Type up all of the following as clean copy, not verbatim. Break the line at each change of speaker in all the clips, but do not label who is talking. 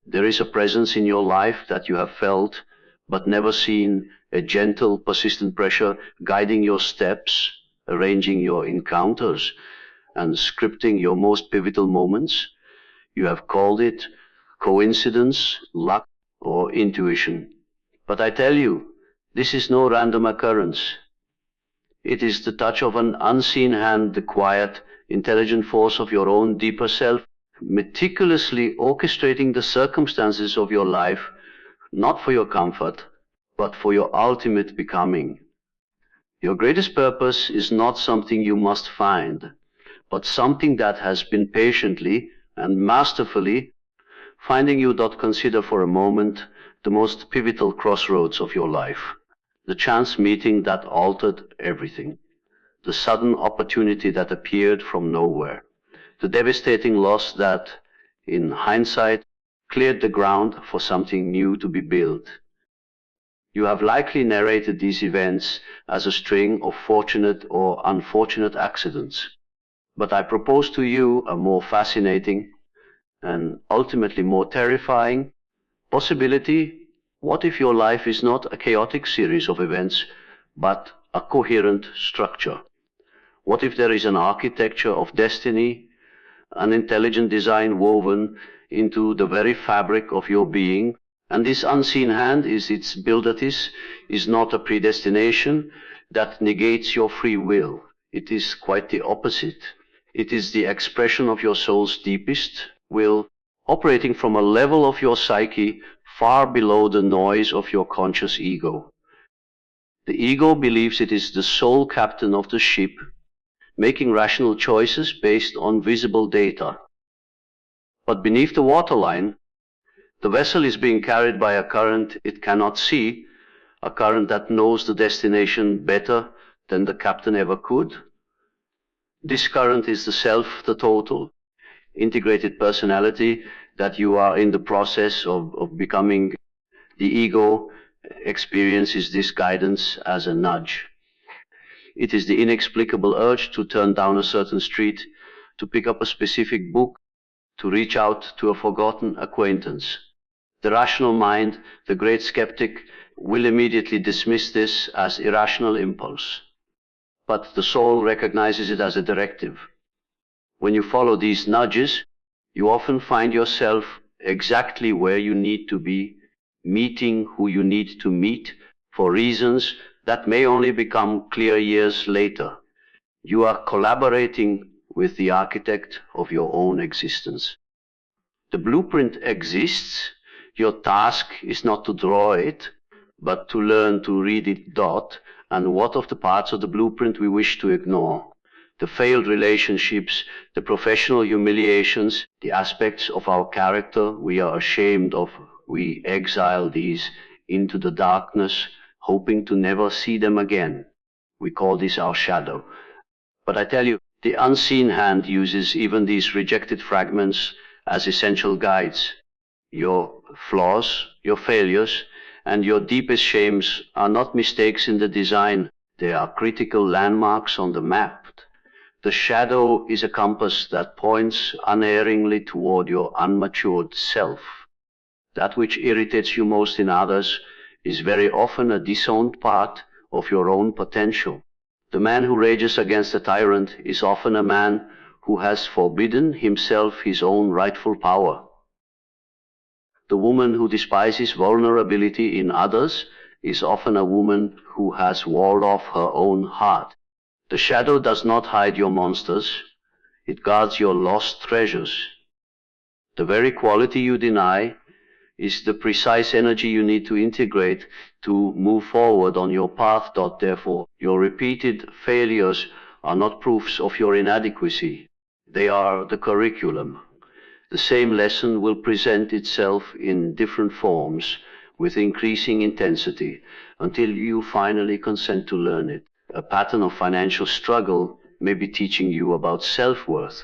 There is a presence in your life that you have felt but never seen, a gentle, persistent pressure guiding your steps, arranging your encounters, and scripting your most pivotal moments. You have called it coincidence, luck, or intuition. But I tell you, this is no random occurrence. It is the touch of an unseen hand, the quiet, intelligent force of your own deeper self, meticulously orchestrating the circumstances of your life, not for your comfort, but for your ultimate becoming. Your greatest purpose is not something you must find, but something that has been patiently and masterfully finding you. Consider for a moment the most pivotal crossroads of your life, the chance meeting that altered everything, the sudden opportunity that appeared from nowhere, the devastating loss that, in hindsight, cleared the ground for something new to be built. You have likely narrated these events as a string of fortunate or unfortunate accidents, but I propose to you a more fascinating and ultimately more terrifying possibility. What if your life is not a chaotic series of events, but a coherent structure? What if there is an architecture of destiny, an intelligent design woven into the very fabric of your being, and this unseen hand is its buildatis, is not a predestination that negates your free will. It is quite the opposite. It is the expression of your soul's deepest will, operating from a level of your psyche far below the noise of your conscious ego. The ego believes it is the sole captain of the ship, making rational choices based on visible data. But beneath the waterline, the vessel is being carried by a current it cannot see, a current that knows the destination better than the captain ever could. This current is the self, the total, integrated personality that you are in the process of becoming. The ego experiences this guidance as a nudge. It is the inexplicable urge to turn down a certain street, to pick up a specific book, to reach out to a forgotten acquaintance. The rational mind, the great skeptic, will immediately dismiss this as irrational impulse. But the soul recognizes it as a directive. When you follow these nudges, you often find yourself exactly where you need to be, meeting who you need to meet for reasons that may only become clear years later. You are collaborating with the architect of your own existence. The blueprint exists. Your task is not to draw it, but to learn to read it dot, and what of the parts of the blueprint we wish to ignore. The failed relationships, the professional humiliations, the aspects of our character we are ashamed of, we exile these into the darkness, hoping to never see them again. We call this our shadow. But I tell you, the unseen hand uses even these rejected fragments as essential guides. Your flaws, your failures, and your deepest shames are not mistakes in the design. They are critical landmarks on the map. The shadow is a compass that points unerringly toward your unmatured self. That which irritates you most in others is very often a disowned part of your own potential. The man who rages against a tyrant is often a man who has forbidden himself his own rightful power. The woman who despises vulnerability in others is often a woman who has walled off her own heart. The shadow does not hide your monsters, it guards your lost treasures. The very quality you deny is the precise energy you need to integrate to move forward on your path. Therefore, your repeated failures are not proofs of your inadequacy. They are the curriculum. The same lesson will present itself in different forms with increasing intensity until you finally consent to learn it. A pattern of financial struggle may be teaching you about self-worth.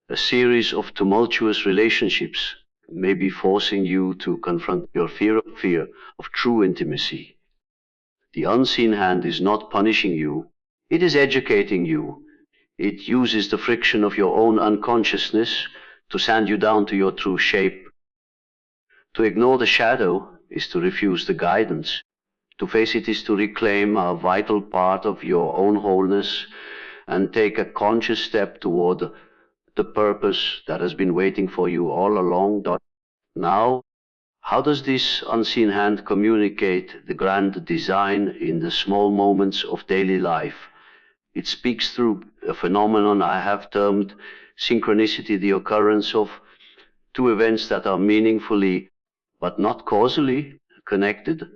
A series of tumultuous relationships may be forcing you to confront your fear of true intimacy. The unseen hand is not punishing you, it is educating you. It uses the friction of your own unconsciousness to sand you down to your true shape. To ignore the shadow is to refuse the guidance. To face it is to reclaim a vital part of your own wholeness and take a conscious step toward the purpose that has been waiting for you all along. Now, how does this unseen hand communicate the grand design in the small moments of daily life? It speaks through a phenomenon I have termed synchronicity, the occurrence of two events that are meaningfully but not causally connected.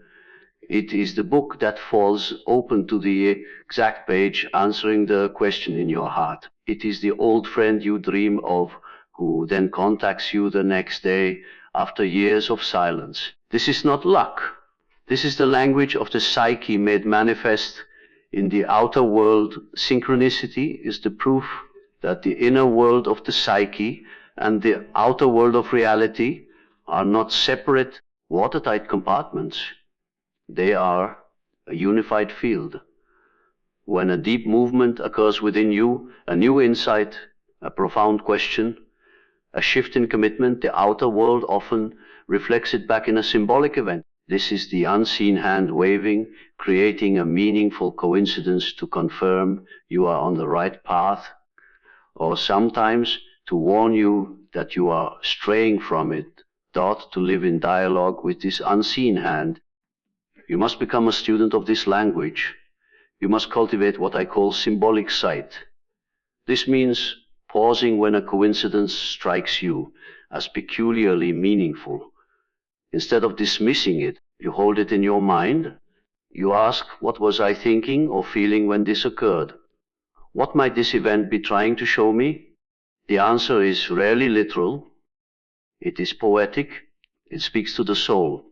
It is the book that falls open to the exact page, answering the question in your heart. It is the old friend you dream of, who then contacts you the next day after years of silence. This is not luck. This is the language of the psyche made manifest in the outer world. Synchronicity is the proof that the inner world of the psyche and the outer world of reality are not separate, watertight compartments. They are a unified field. When a deep movement occurs within you, a new insight, a profound question, a shift in commitment, the outer world often reflects it back in a symbolic event. This is the unseen hand waving, creating a meaningful coincidence to confirm you are on the right path, or sometimes to warn you that you are straying from it, taught to live in dialogue with this unseen hand. You must become a student of this language. You must cultivate what I call symbolic sight. This means pausing when a coincidence strikes you as peculiarly meaningful. Instead of dismissing it, you hold it in your mind. You ask, what was I thinking or feeling when this occurred? What might this event be trying to show me? The answer is rarely literal. It is poetic. It speaks to the soul.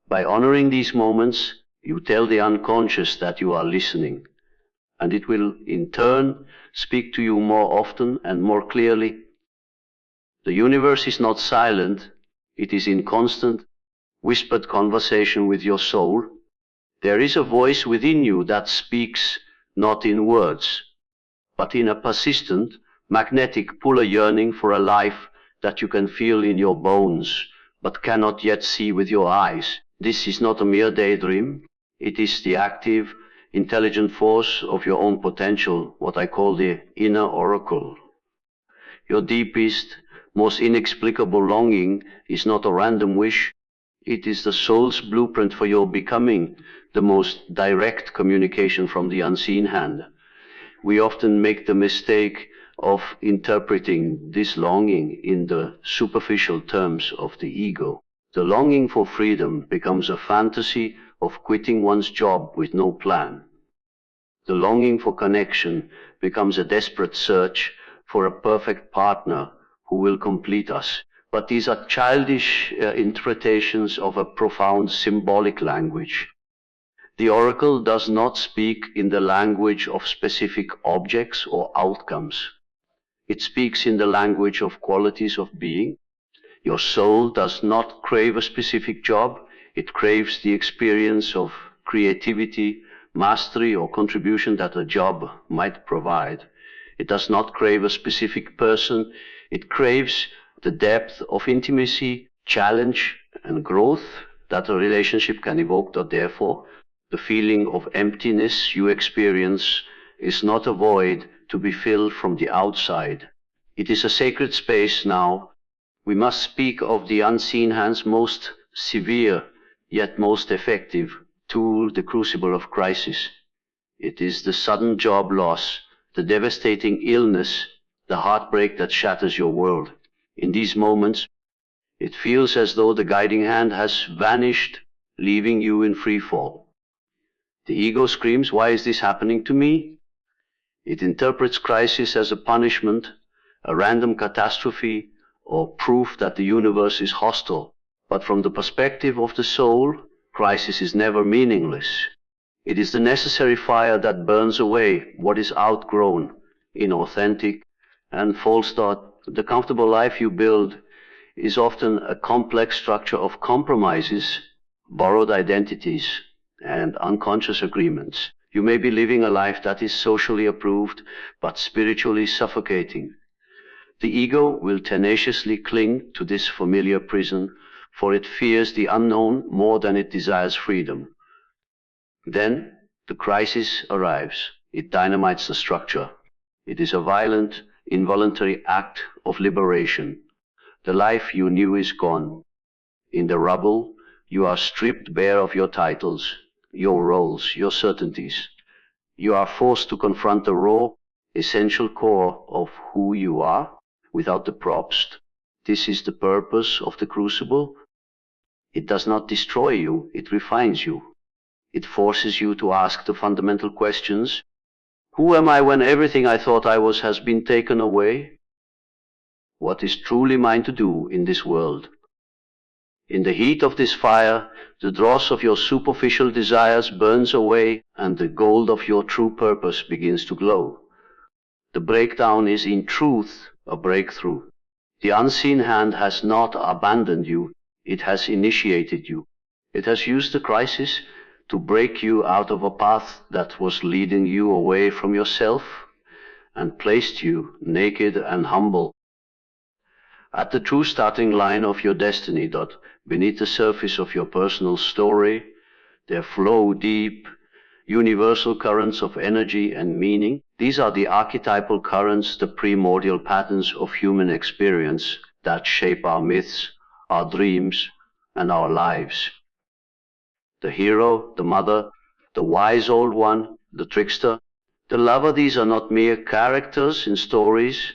By honoring these moments, you tell the unconscious that you are listening, and it will in turn speak to you more often and more clearly. The universe is not silent. It is in constant, whispered conversation with your soul. There is a voice within you that speaks not in words, but in a persistent, magnetic pull, a yearning for a life that you can feel in your bones, but cannot yet see with your eyes. This is not a mere daydream. It is the active, intelligent force of your own potential, what I call the inner oracle. Your deepest, most inexplicable longing is not a random wish. It is the soul's blueprint for your becoming, the most direct communication from the unseen hand. We often make the mistake of interpreting this longing in the superficial terms of the ego. The longing for freedom becomes a fantasy of quitting one's job with no plan. The longing for connection becomes a desperate search for a perfect partner who will complete us. But these are childish interpretations of a profound symbolic language. The oracle does not speak in the language of specific objects or outcomes. It speaks in the language of qualities of being. Your soul does not crave a specific job. It craves the experience of creativity, mastery, or contribution that a job might provide. It does not crave a specific person. It craves the depth of intimacy, challenge, and growth that a relationship can evoke. Therefore, the feeling of emptiness you experience is not a void to be filled from the outside. It is a sacred space now. We must speak of the unseen hand's most severe, yet most effective tool, the crucible of crisis. It is the sudden job loss, the devastating illness, the heartbreak that shatters your world. In these moments, it feels as though the guiding hand has vanished, leaving you in free fall. The ego screams, why is this happening to me? It interprets crisis as a punishment, a random catastrophe, or proof that the universe is hostile. But from the perspective of the soul, crisis is never meaningless. It is the necessary fire that burns away what is outgrown, inauthentic, and false start. The comfortable life you build is often a complex structure of compromises, borrowed identities, and unconscious agreements. You may be living a life that is socially approved, but spiritually suffocating. The ego will tenaciously cling to this familiar prison, for it fears the unknown more than it desires freedom. Then the crisis arrives. It dynamites the structure. It is a violent, involuntary act of liberation. The life you knew is gone. In the rubble, you are stripped bare of your titles, your roles, your certainties. You are forced to confront the raw, essential core of who you are without the props. This is the purpose of the Crucible. It does not destroy you, it refines you. It forces you to ask the fundamental questions. Who am I when everything I thought I was has been taken away? What is truly mine to do in this world? In the heat of this fire, the dross of your superficial desires burns away, and the gold of your true purpose begins to glow. The breakdown is in truth a breakthrough. The unseen hand has not abandoned you, it has initiated you. It has used the crisis to break you out of a path that was leading you away from yourself and placed you naked and humble at the true starting line of your destiny. Beneath the surface of your personal story, there flow deep, universal currents of energy and meaning. These are the archetypal currents, the primordial patterns of human experience that shape our myths, our dreams, and our lives. The hero, the mother, the wise old one, the trickster, the lover, these are not mere characters in stories.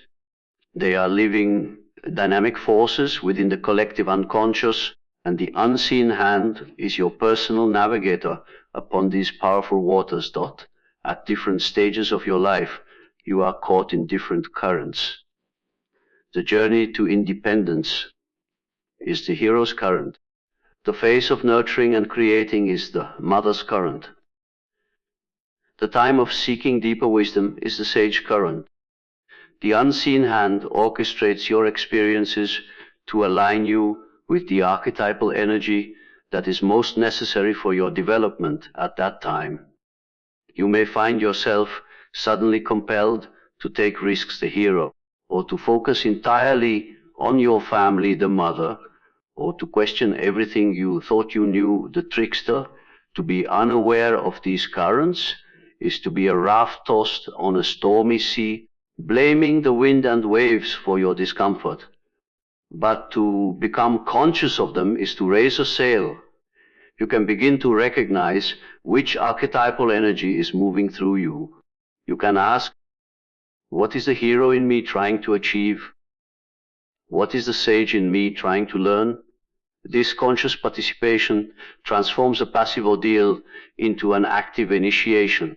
They are living dynamic forces within the collective unconscious, and the unseen hand is your personal navigator upon these powerful waters. At different stages of your life, you are caught in different currents. The journey to independence is the hero's current. The phase of nurturing and creating is the mother's current. The time of seeking deeper wisdom is the sage current. The unseen hand orchestrates your experiences to align you with the archetypal energy that is most necessary for your development at that time. You may find yourself suddenly compelled to take risks, the hero, or to focus entirely on your family, the mother, or to question everything you thought you knew, the trickster. To be unaware of these currents is to be a raft tossed on a stormy sea, blaming the wind and waves for your discomfort. But to become conscious of them is to raise a sail. You can begin to recognize which archetypal energy is moving through you. You can ask, what is the hero in me trying to achieve? What is the sage in me trying to learn? This conscious participation transforms a passive ordeal into an active initiation.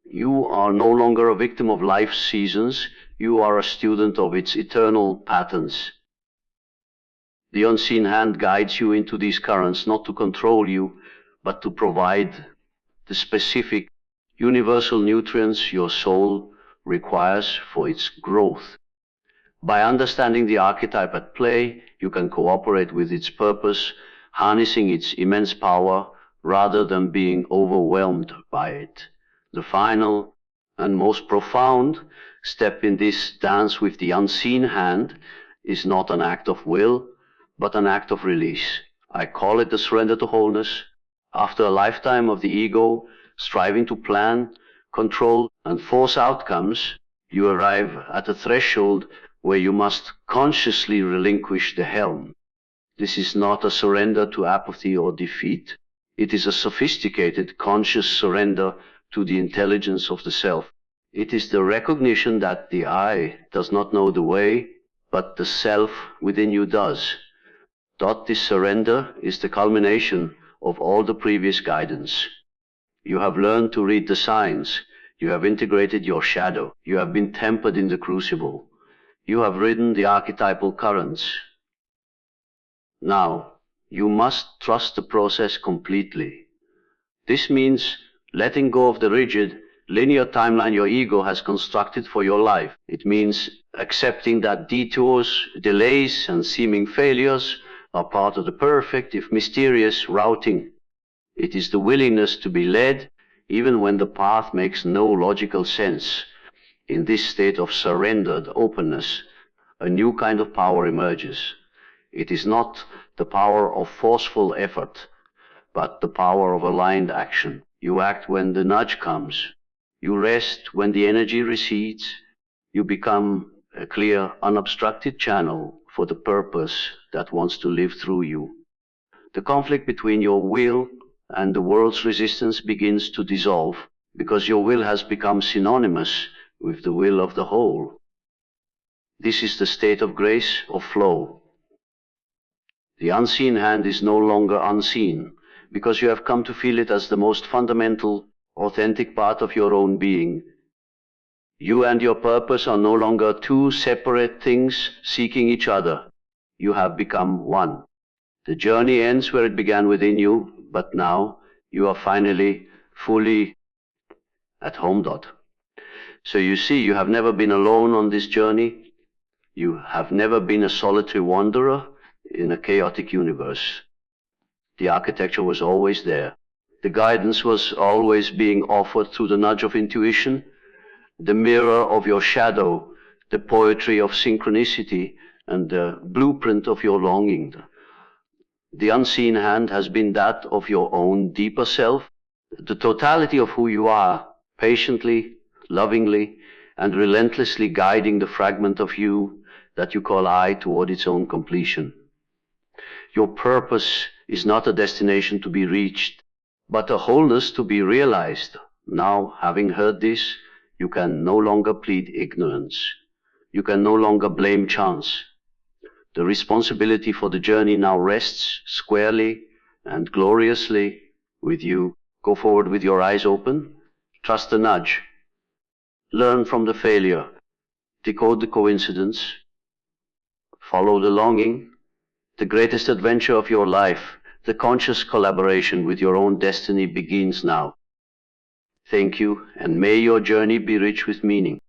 You are no longer a victim of life's seasons, you are a student of its eternal patterns. The unseen hand guides you into these currents, not to control you, but to provide the specific, universal nutrients your soul requires for its growth. By understanding the archetype at play, you can cooperate with its purpose, harnessing its immense power rather than being overwhelmed by it. The final and most profound step in this dance with the unseen hand is not an act of will, but an act of release. I call it the surrender to wholeness. After a lifetime of the ego, striving to plan, control, and force outcomes, you arrive at a threshold where you must consciously relinquish the helm. This is not a surrender to apathy or defeat. It is a sophisticated, conscious surrender to the intelligence of the self. It is the recognition that the I does not know the way, but the self within you does. This surrender is the culmination of all the previous guidance. You have learned to read the signs. You have integrated your shadow. You have been tempered in the crucible. You have ridden the archetypal currents. Now, you must trust the process completely. This means letting go of the rigid, linear timeline your ego has constructed for your life. It means accepting that detours, delays, and seeming failures are part of the perfect, if mysterious, routing. It is the willingness to be led, even when the path makes no logical sense. In this state of surrendered openness, a new kind of power emerges. It is not the power of forceful effort, but the power of aligned action. You act when the nudge comes. You rest when the energy recedes. You become a clear, unobstructed channel for the purpose that wants to live through you. The conflict between your will and the world's resistance begins to dissolve, because your will has become synonymous with the will of the whole. This is the state of grace, of flow. The unseen hand is no longer unseen, because you have come to feel it as the most fundamental, authentic part of your own being. You and your purpose are no longer two separate things seeking each other. You have become one. The journey ends where it began within you, but now you are finally fully at home. So you see, you have never been alone on this journey. You have never been a solitary wanderer in a chaotic universe. The architecture was always there. The guidance was always being offered through the nudge of intuition, the mirror of your shadow, the poetry of synchronicity, and the blueprint of your longing. The unseen hand has been that of your own deeper self, the totality of who you are, patiently, lovingly, and relentlessly guiding the fragment of you that you call I toward its own completion. Your purpose is not a destination to be reached, but a wholeness to be realized. Now, having heard this, you can no longer plead ignorance. You can no longer blame chance. The responsibility for the journey now rests squarely and gloriously with you. Go forward with your eyes open. Trust the nudge. Learn from the failure. Decode the coincidence. Follow the longing. The greatest adventure of your life, the conscious collaboration with your own destiny, begins now. Thank you, and may your journey be rich with meaning.